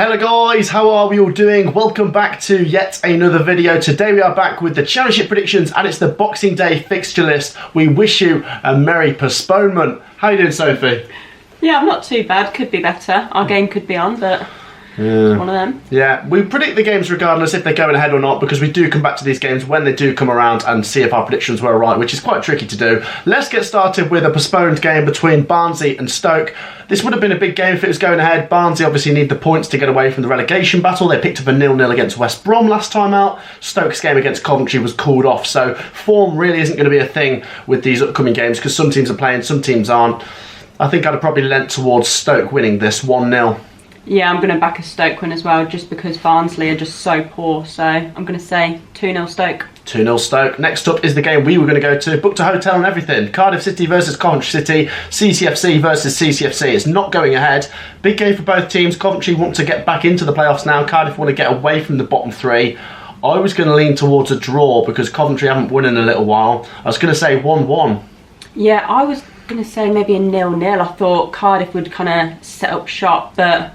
Hello guys, how are we all doing? Welcome back to yet another video. Today we are back with the Championship predictions and it's the Boxing Day fixture list. We wish you a merry postponement. How are you doing, Sophie? Yeah, I'm not too bad. Could be better. Our game could be on, but it's one of them. Yeah, we predict the games regardless if they're going ahead or not, because we do come back to these games when they do come around and see if our predictions were right, which is quite tricky to do. Let's get started with a postponed game between Barnsley and Stoke. This would have been a big game if it was going ahead. Barnsley obviously need the points to get away from the relegation battle. They picked up a 0-0 against West Brom last time out. Stoke's game against Coventry was called off, so form really isn't going to be a thing with these upcoming games because some teams are playing, some teams aren't. I think I'd have probably lent towards Stoke winning this 1-0. Yeah, I'm going to back a Stoke win as well, just because Barnsley are just so poor. So I'm going to say 2-0 Stoke. 2-0 Stoke. Next up is the game we were going to go to. Booked a hotel and everything. Cardiff City versus Coventry City. CCFC versus CCFC. It's not going ahead. Big game for both teams. Coventry want to get back into the playoffs now. Cardiff want to get away from the bottom three. I was going to lean towards a draw because Coventry haven't won in a little while. I was going to say 1-1. Yeah, I was going to say maybe a 0-0. I thought Cardiff would kind of set up shop, but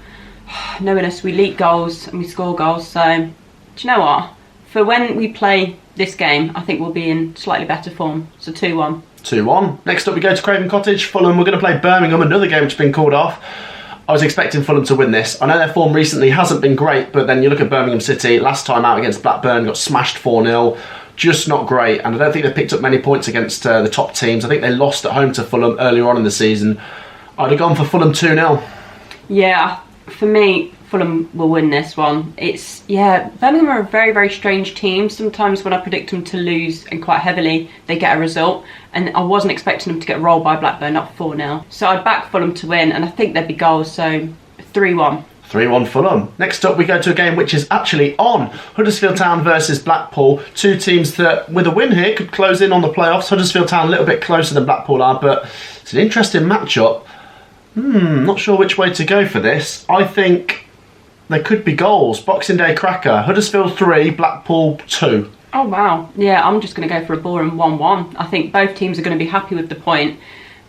knowing us, we leak goals and we score goals. So, do you know what? For when we play this game, I think we'll be in slightly better form. So 2-1. 2-1. Next up, we go to Craven Cottage. Fulham. We're going to play Birmingham, another game which has been called off. I was expecting Fulham to win this. I know their form recently hasn't been great, but then you look at Birmingham City, last time out against Blackburn, got smashed 4-0. Just not great, and I don't think they've picked up many points against the top teams. I think they lost at home to Fulham earlier on in the season. I'd have gone for Fulham 2-0. Yeah, for me, Fulham will win this one. Birmingham are a very, very strange team. Sometimes when I predict them to lose and quite heavily, they get a result. And I wasn't expecting them to get rolled by Blackburn, not 4-0. So I'd back Fulham to win, and I think there'd be goals, so 3-1. 3-1 Fulham. Next up, we go to a game which is actually on. Huddersfield Town versus Blackpool. Two teams that, with a win here, could close in on the playoffs. Huddersfield Town a little bit closer than Blackpool are, but it's an interesting matchup. Not sure which way to go for this. I think there could be goals. Boxing Day cracker. Huddersfield 3, Blackpool 2. Oh, wow. Yeah, I'm just going to go for a boring 1-1. I think both teams are going to be happy with the point.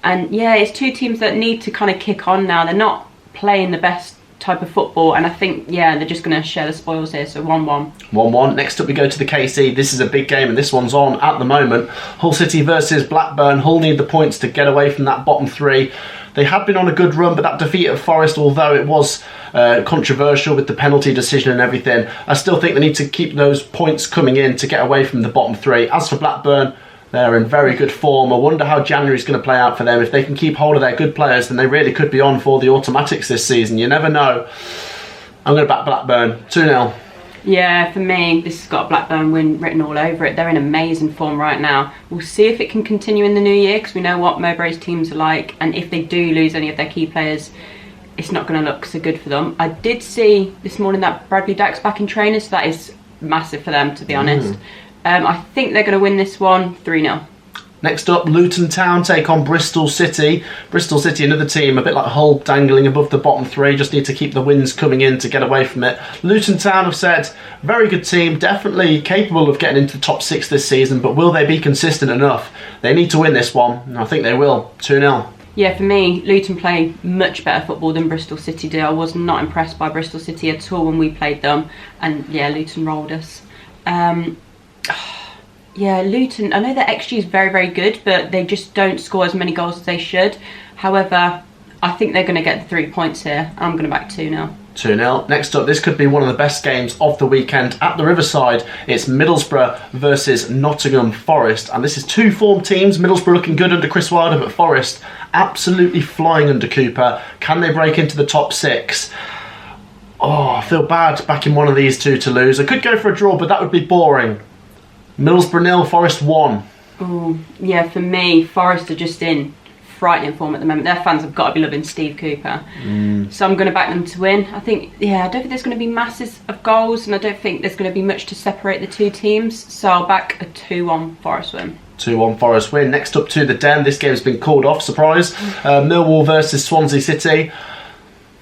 And yeah, it's two teams that need to kind of kick on now. They're not playing the best type of football, and I think they're just going to share the spoils here, so 1-1. 1-1. Next up we go to the KC. This is a big game and this one's on at the moment. Hull City versus Blackburn. Hull need the points to get away from that bottom three. They had been on a good run, but that defeat at Forest, although it was controversial with the penalty decision and everything, I still think they need to keep those points coming in to get away from the bottom three. As for Blackburn, they're in very good form. I wonder how January's going to play out for them. If they can keep hold of their good players, then they really could be on for the automatics this season. You never know. I'm going to back Blackburn. 2-0. Yeah, for me, this has got a Blackburn win written all over it. They're in amazing form right now. We'll see if it can continue in the new year, because we know what Mowbray's teams are like. And if they do lose any of their key players, it's not going to look so good for them. I did see this morning that Bradley Dack's back in training, so that is massive for them, to be honest. I think they're going to win this one 3-0. Next up, Luton Town take on Bristol City. Bristol City, another team, a bit like Hull, dangling above the bottom three. Just need to keep the wins coming in to get away from it. Luton Town have said, very good team, definitely capable of getting into the top six this season, but will they be consistent enough? They need to win this one, and I think they will. 2-0. Yeah, for me, Luton play much better football than Bristol City do. I was not impressed by Bristol City at all when we played them, and yeah, Luton rolled us. Yeah, Luton, I know their XG is very, very good, but they just don't score as many goals as they should. However, I think they're going to get the 3 points here. I'm going to back 2-0. 2-0. Next up, this could be one of the best games of the weekend at the Riverside. It's Middlesbrough versus Nottingham Forest. And this is two form teams. Middlesbrough looking good under Chris Wilder, but Forest absolutely flying under Cooper. Can they break into the top six? Oh, I feel bad backing one of these two to lose. I could go for a draw, but that would be boring. Middlesbrough 0, Forest 1. Oh, yeah, for me, Forest are just in frightening form at the moment. Their fans have got to be loving Steve Cooper. So I'm going to back them to win. I don't think there's going to be masses of goals, and I don't think there's going to be much to separate the two teams. So I'll back a 2-1 Forest win. 2-1 Forest win. Next up to the Den. This game's been called off, surprise. Millwall versus Swansea City.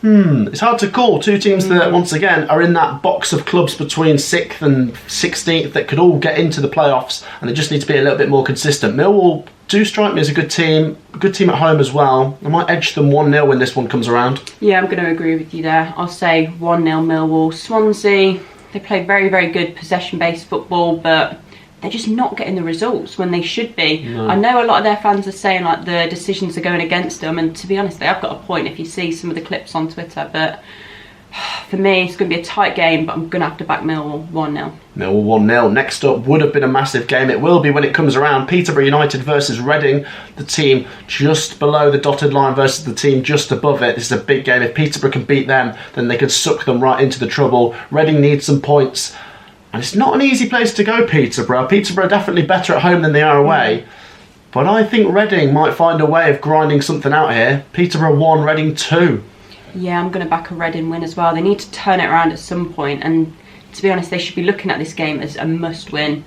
It's hard to call. Two teams that, once again, are in that box of clubs between 6th and 16th that could all get into the playoffs, and they just need to be a little bit more consistent. Millwall do strike me as a good team at home as well. I might edge them 1-0 when this one comes around. Yeah, I'm going to agree with you there. I'll say 1-0 Millwall. Swansea, they play very, very good possession-based football, but they're just not getting the results when they should be. No. I know a lot of their fans are saying like the decisions are going against them, and to be honest, they have got a point if you see some of the clips on Twitter. But for me, it's going to be a tight game, but I'm going to have to back Millwall 1-0. Millwall 1-0. Next up would have been a massive game. It will be when it comes around. Peterborough United versus Reading. The team just below the dotted line versus the team just above it. This is a big game. If Peterborough can beat them, then they could suck them right into the trouble. Reading needs some points. And it's not an easy place to go, Peterborough. Peterborough are definitely better at home than they are away. But I think Reading might find a way of grinding something out here. Peterborough 1, Reading 2. Yeah, I'm going to back a Reading win as well. They need to turn it around at some point. And to be honest, they should be looking at this game as a must-win.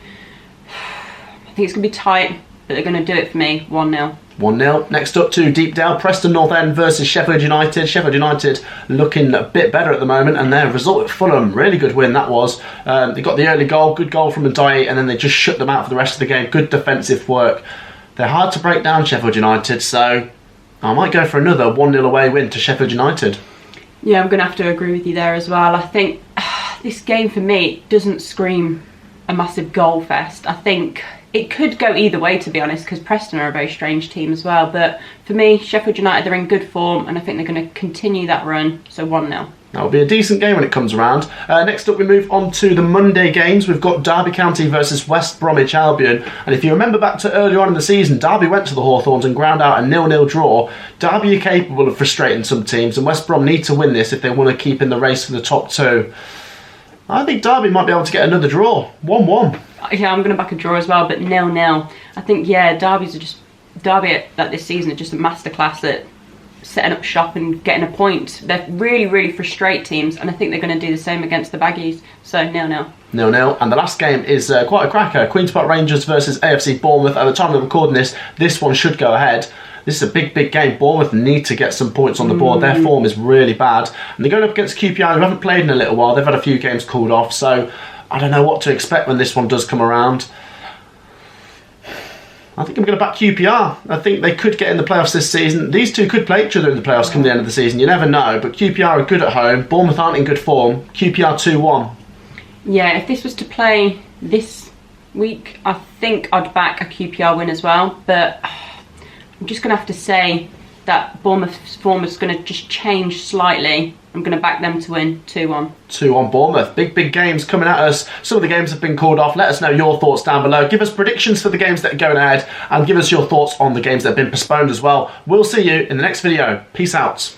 I think it's going to be tight, but they're going to do it for me. 1-0. 1-0. Next up to Deepdale, Preston North End versus Sheffield United. Sheffield United looking a bit better at the moment, and their result at Fulham, really good win that was. They got the early goal, good goal from Ndiaye, and then they just shut them out for the rest of the game. Good defensive work. They're hard to break down, Sheffield United, so I might go for another 1-0 away win to Sheffield United. Yeah, I'm going to have to agree with you there as well. I think this game for me doesn't scream a massive goal fest. I think it could go either way, to be honest, because Preston are a very strange team as well. But for me, Sheffield United, they're in good form, and I think they're going to continue that run. So 1-0. That'll be a decent game when it comes around. Next up, we move on to the Monday games. We've got Derby County versus West Bromwich Albion. And if you remember back to earlier on in the season, Derby went to the Hawthorns and ground out a 0-0 draw. Derby are capable of frustrating some teams, and West Brom need to win this if they want to keep in the race for the top two. I think Derby might be able to get another draw. 1-1. Yeah, I'm going to back a draw as well, but 0-0. I think, Derby at this season are just a masterclass at setting up shop and getting a point. They're really, really frustrate teams, and I think they're going to do the same against the Baggies. So 0-0. 0-0. And the last game is quite a cracker. Queen's Park Rangers versus AFC Bournemouth. At the time of recording this one should go ahead. This is a big, big game. Bournemouth need to get some points on the board. Their form is really bad. And they're going up against QPR, who haven't played in a little while. They've had a few games called off. So I don't know what to expect when this one does come around. I think I'm going to back QPR. I think they could get in the playoffs this season. These two could play each other in the playoffs come the end of the season. You never know. But QPR are good at home. Bournemouth aren't in good form. QPR 2-1. Yeah, if this was to play this week, I think I'd back a QPR win as well. But I'm just going to have to say that Bournemouth's form is going to just change slightly. I'm going to back them to win 2-1. 2-1 Bournemouth. Big, big games coming at us. Some of the games have been called off. Let us know your thoughts down below. Give us predictions for the games that are going ahead, and give us your thoughts on the games that have been postponed as well. We'll see you in the next video. Peace out.